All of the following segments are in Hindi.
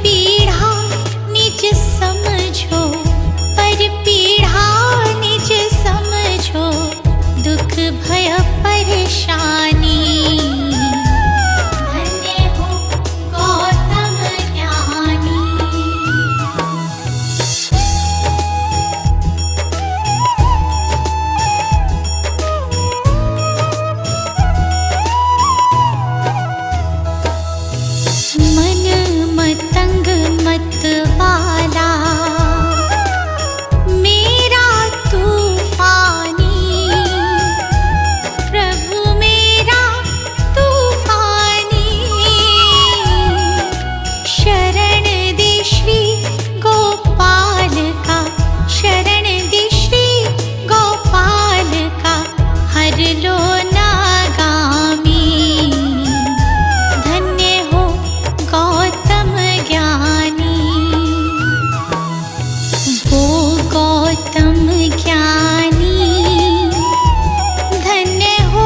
पीढ़ा निज समझो, पर पीढ़ा निज समझो, दुख भय परेशानी। धन्य हो गौतम ज्ञानी। मन मतंग मत वाला मेरा तूफानी, प्रभु मेरा तूफानी। शरण दे श्री गोपाल का, शरण दे श्री गोपाल का, हर लो नागामी। धन्य हो गौतम ज्ञानी। वो गौतम ज्ञानी, धन्य हो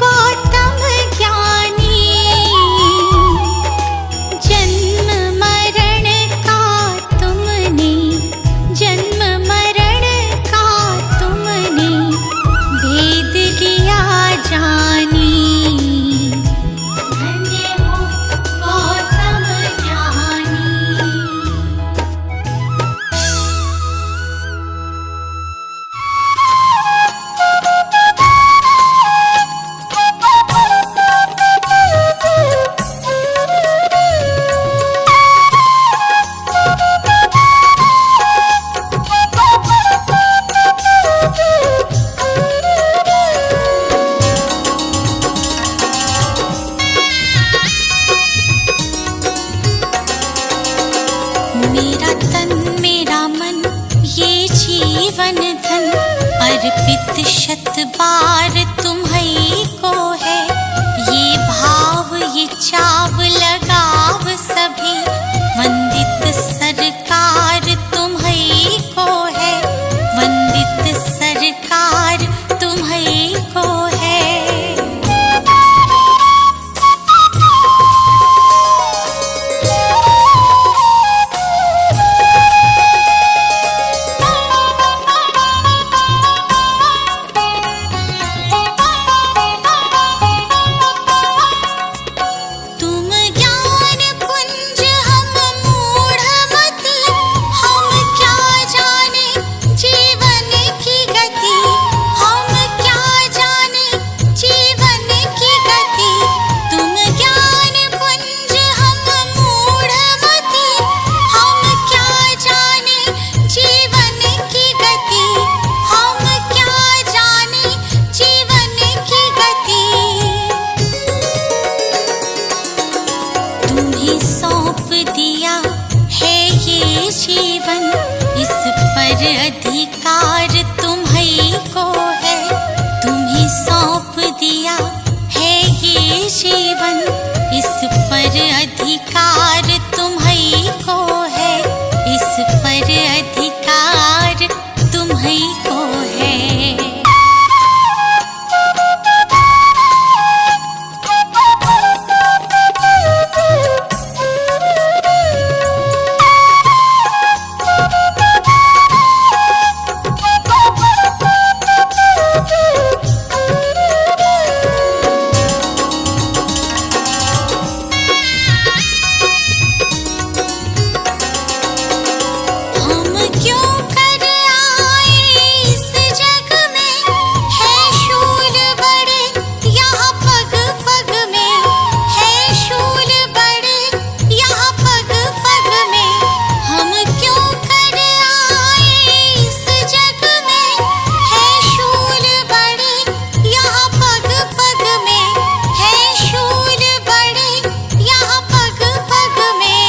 गौतम ज्ञानी। जन्म मरण का तुमने, जन्म मरण का तुमने, भेद लिया जानी। धन्य हो गौतम ज्ञानी। मेरा तन मेरा मन ये जीवन धन, अर्पित शत बार तुम्हीं को है। ये भाव ये चाव लगाव सभी, वंदित सरकार तुम्हीं को है, वंदित सरकार तुम्हीं को है। तुम ज्ञान कुंज हम मूढ़मति, हम क्या जाने जीवन की गति, हम क्या जाने जीवन की गति। तुम ज्ञान कुंज हम मूढ़मति, हम क्या जाने जीवन की गति, हम क्या जाने जीवन की गति। तुम्हें सौंप दिया है ये जीवन, इस पर अधिकार तुम्हीं को है। तुम्हें सौंप दिया है ये जीवन, इस पर अधिकार तुम्हीं को है, इस पर अधिकार तुम्हीं को है। हम क्यों कर आए इस जग में, है शूल बड़े यहाँ पग पग में, है शूल बड़े यहाँ पग पग में। हम क्यों कर आए इस जग में, है शूल बड़े यहाँ पग पग में, है शूल बड़े यहाँ पग पग में।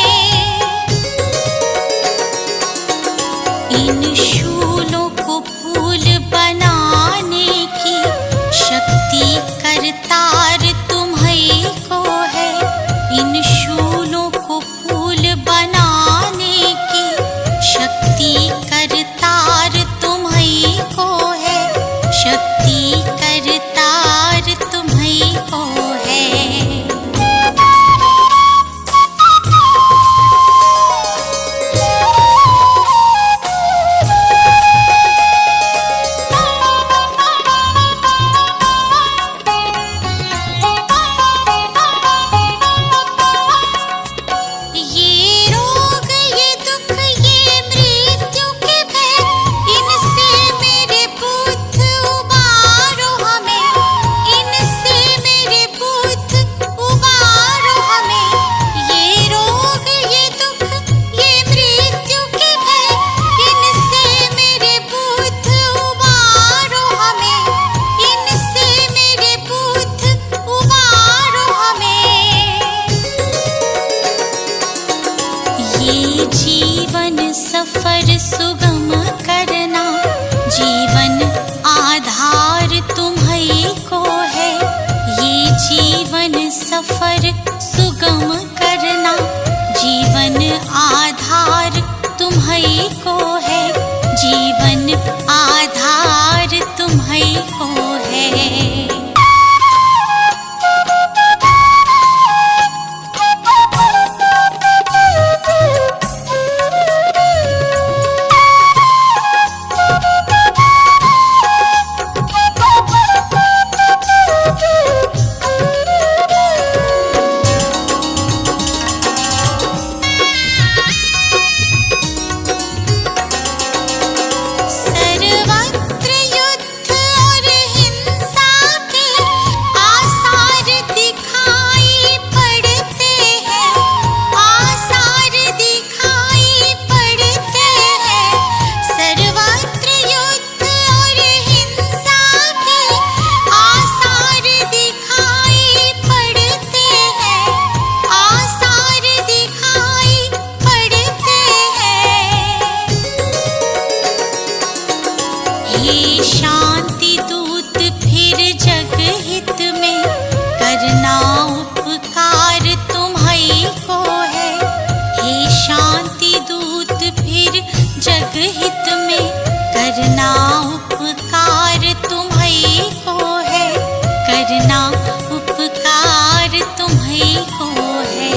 इन शूलों को फूल बनाने की शक्ति करतार तुम्हीं को है। इन शूलों को फूल बनाने की शक्ति करतार तुम्हीं को है, शक्ति करतार तुम्हीं को है। जीवन सफर सुगम करना, जीवन आधार तुम्हीं को है। ये जीवन सफर सुगम करना, जीवन आधार तुम्हीं को है। जीवन आधार तुम्हीं को है। हे शांति दूत फिर जग हित में करना उपकार तुम्हीं को है। हे शांति दूत फिर जग हित में करना उपकार तुम्हीं को है। करना उपकार तुम्हीं को है।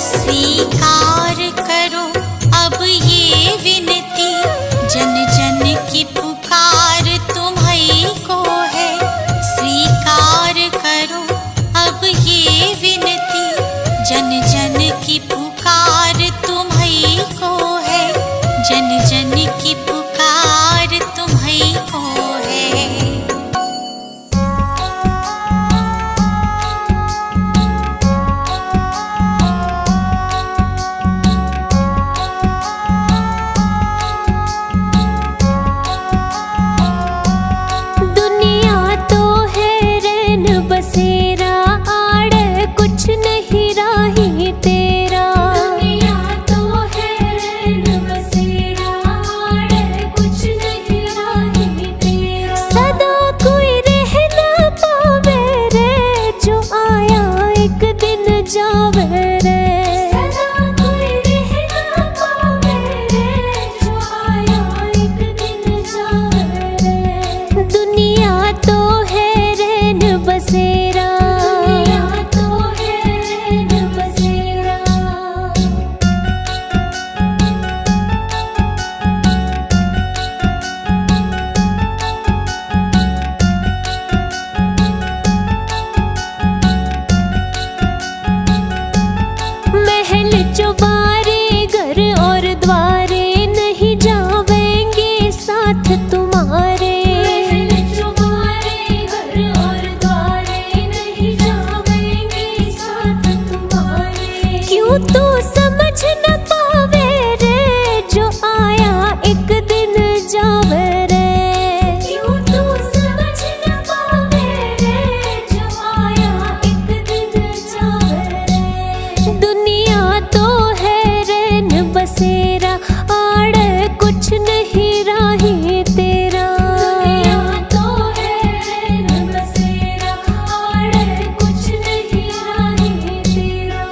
स्वीकार करो अब ये विनती, जन जन की पुकार तुम्हीं को है। स्वीकार करो अब ये विनती, जन जन की पुकार तुम्हीं को है। जन जन की पुकार तुम्हीं को है। बसेरा आड़ कुछ नहीं राही तेरा। दुनिया तो है रैन बसेरा आड़ कुछ नहीं राही तेरा। सदा कोई रह ना पावे रे, जो आया एक दिन जावे रे। सदा कोई रह ना पावे रे, जो आया एक दिन जावे रे। दुनिया तो है रैन बसेरा, दुनिया तो है रैन बसेरा। महल चौबारे घर और द्वारे नहीं जावेंगे साथ तुम्हारे। महल चौबारे घर और द्वारे नहीं जावेंगे साथ तुम्हारे। क्यों तू समझ न पावे रे, जो आया एक दिन जावे रे। क्यों तू समझ न पावे रे, जो आया एक दिन जावे रे। दुनिया तो है रैन बसेरा आड़ कुछ नहीं राही तेरा। दुनिया तो है रैन बसेरा आड़ कुछ नहीं राही तेरा।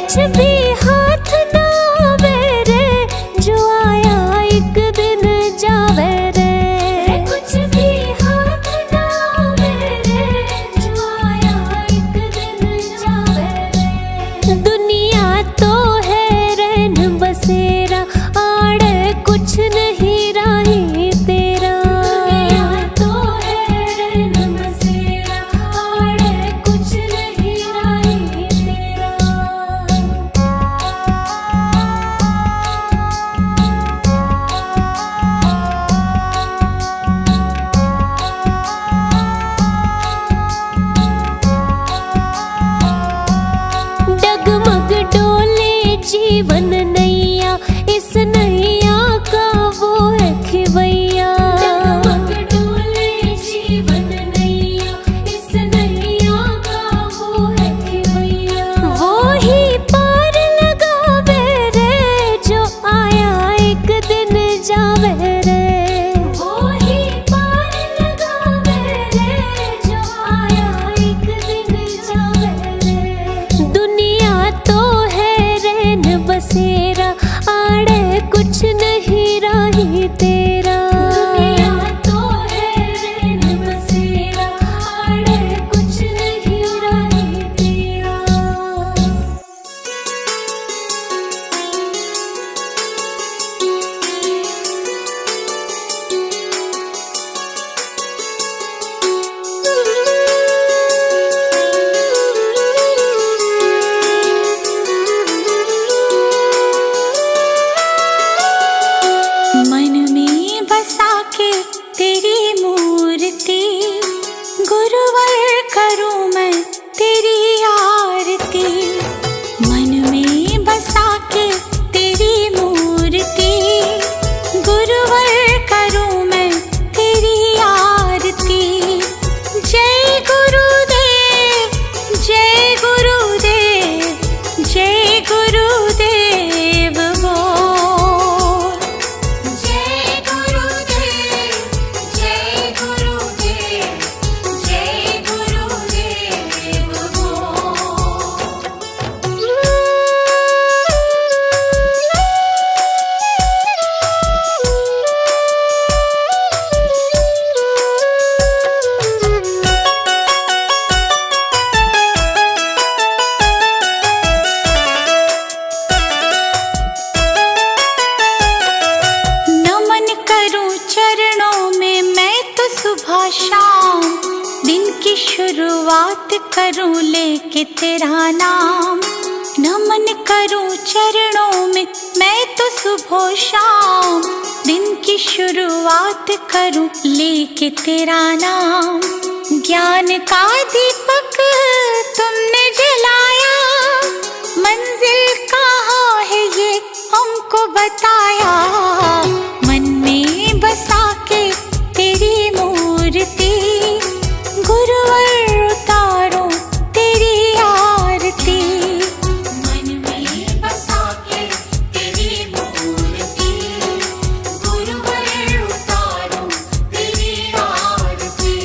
कुछ भी हाथ ना आवे रे, जो आया एक दिन जावे रे। कुछ भी हाथ ना आवे रे, जो आया एक दिन जावे रे। दुनिया तो है रैन बसेरा, आड़े कुछ नहीं राही तेरा। दुनिया तो है रैन बसेरा, आड़े कुछ नहीं राही तेरा। डगमग डोले जीवन नैया, इस नैया का वो है खिवैया। डगमग डोले जीवन नैया, इस नैया का वो है खिवैया। वो ही पार लगावे रे, जो आया एक दिन जावे रे। वो ही पार लगावे रे, जो आया एक दिन जावे रे। दुनिया तो है रैन बसेरा, आड़े कुछ नहीं राही तेरा। दुनिया तो है रैन बसेरा, आड़े कुछ नहीं राही तेरा। मन में बसा के तेरी मूर्ति, गुरुवर करूं मैं तेरी आरती। मन में बसा के तेरी मूर्ति, गुरुवर करूं मैं तेरी आरती। जय गुरुदेव, जय गुरुदेव, जय गुरुदेव बोल। जय गुरुदेव, जय गुरुदेव, जय गुरुदेव बोल। नमन करूं चरणों में मैं तो सुबह शाम, दिन की शुरुआत करूं लेके तेरा नाम। नमन करूं चरणों में मैं तो सुबह शाम, दिन की शुरुआत करूं लेके तेरा नाम। ज्ञान का दीपक तुमने जलाया, मंजिल कहाँ है ये हमको बताया। मन में बसा के तेरी मूर्ति, गुरुवर उतारो तेरी आरती। मन में बसा के तेरी मूर्ति, गुरुवर उतारो तेरी आरती।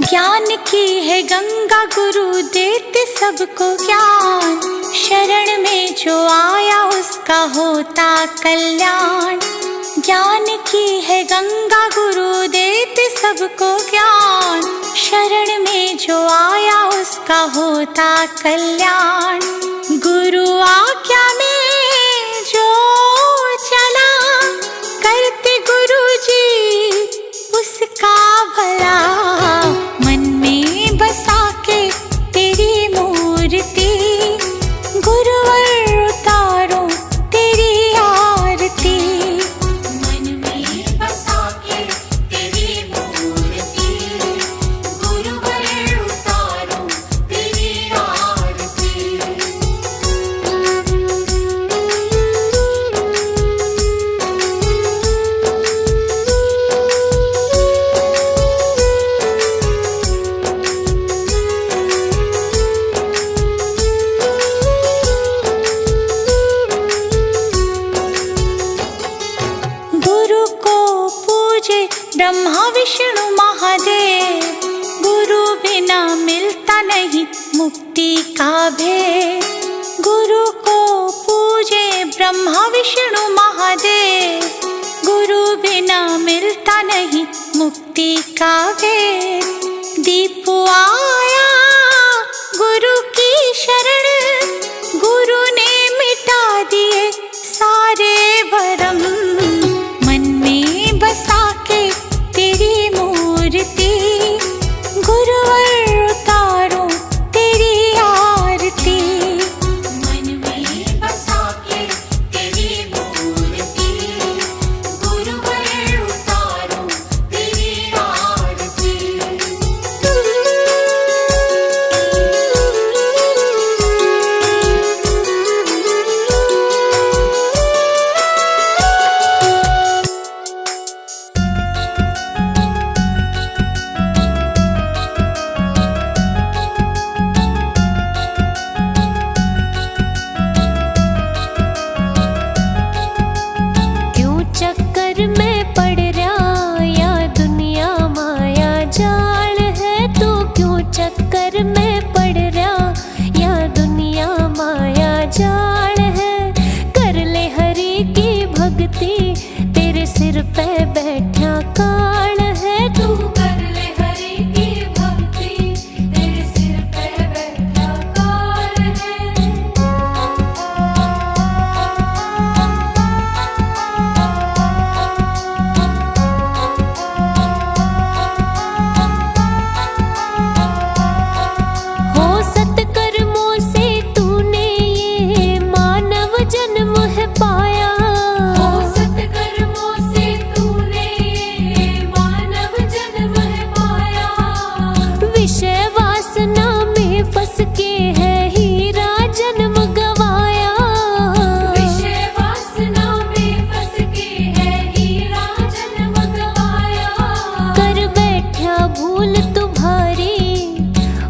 ज्ञान की है गंगा, गुरु देते सबको ज्ञान। शरण में जो आया उसका होता कल्याण। ज्ञान की है गंगा, गुरु देते सबको ज्ञान। शरण में जो आया उसका होता कल्याण। गुरु आज्ञा में जो चला, करते गुरु जी उसका भला। मन में बसा के तेरी मूर्ति, गुरुवर उतारो तेरी आरती। मन में बसा के तेरी मूर्ति, गुरुवर उतारो तेरी आरती। मिलता नहीं मुक्ति का भेद। गुरु को पूजे ब्रह्मा विष्णु महादेव, गुरु बिना मिलता नहीं मुक्ति का भेद। दीप आया गुरु की शरण, गुरु ने मिटा दिए सारे भरम। मन में बसा के तेरी मूर्ति, गुरुवर उतारो तेरी आरती। मन में बसा के तेरी मूर्ति, गुरुवर उतारो तेरी आरती। क्यों चक्कर में पड़ रहा या दुनिया माया जाल है तू, क्यों चक्कर में पड़ रहा या दुनिया माया जाल है। कर ले हरि की भक्ति, तेरे सिर पे बैठा काल है तू। कर ले हरि की भक्ति, तेरे सिर पे बैठा काल है। हो सत्कर्मों से तूने ये मानव जन्म है पाया। हो सत्कर्मों से तूने ये मानव जन्म है पाया। विषय वासना में फंस के है हीरा जन्म गवाया। विषय वासना में फंस के है हीरा जन्म गवाया। कर बैठा भूल तुम्हारी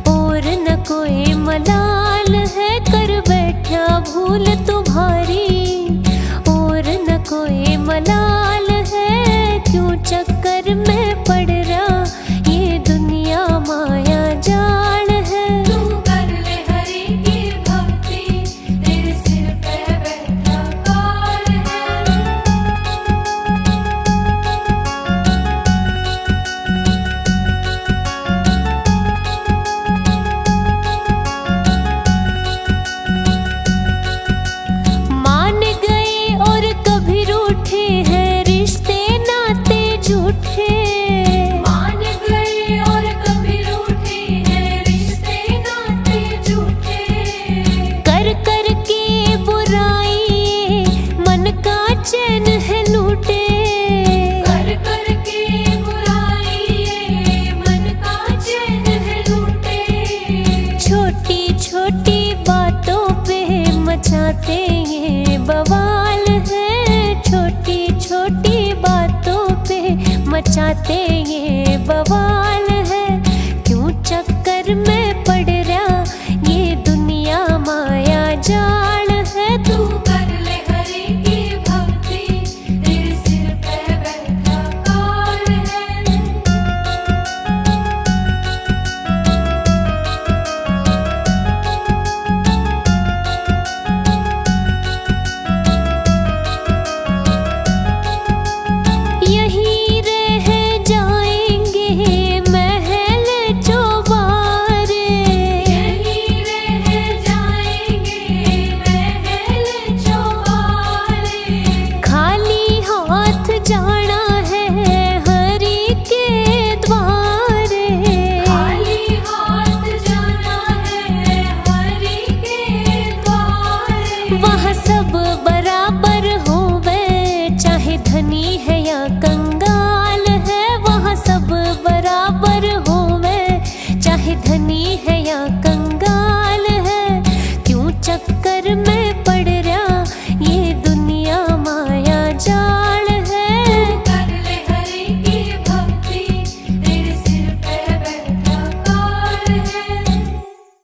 और न कोई मलाल है। कर बैठा भूल तुम्हारी और न कोई मलाल है। क्यों चक्कर में पड़ रहा ये दुनिया माया जाल है। तू कर ले हरि की भक्ति, तेरे सिर पे बैठा काल है। मान गए और कभी रूठे हैं रिश्ते नाते झूठे। मान गए और कभी रूठे हैं रिश्ते नाते झूठे। कर कर के बुराई मन का चैन है लूटे। कर कर के बुराई मन का चैन है लूटे। छोटी छोटी बातों पे मचाते ये बवाल है। छोटी छोटी बातों पे मचाते ये बवाल है। क्यों चक्कर में पड़ रहा ये दुनिया माया जाल है। तू कर ले हरि की भक्ति, तेरे सिर पे बैठा काल है। यहीं रह जाएंगे महल चौबारे। यहीं रह जाएंगे महल चौबारे। खाली हाथ जाना है हरि के द्वारे। खाली हाथ जाना है हरि के द्वारे। वहाँ सब बराबर होवे, चाहे धनी है या कंगाल है। वहाँ सब बराबर होवे, चाहे धनी है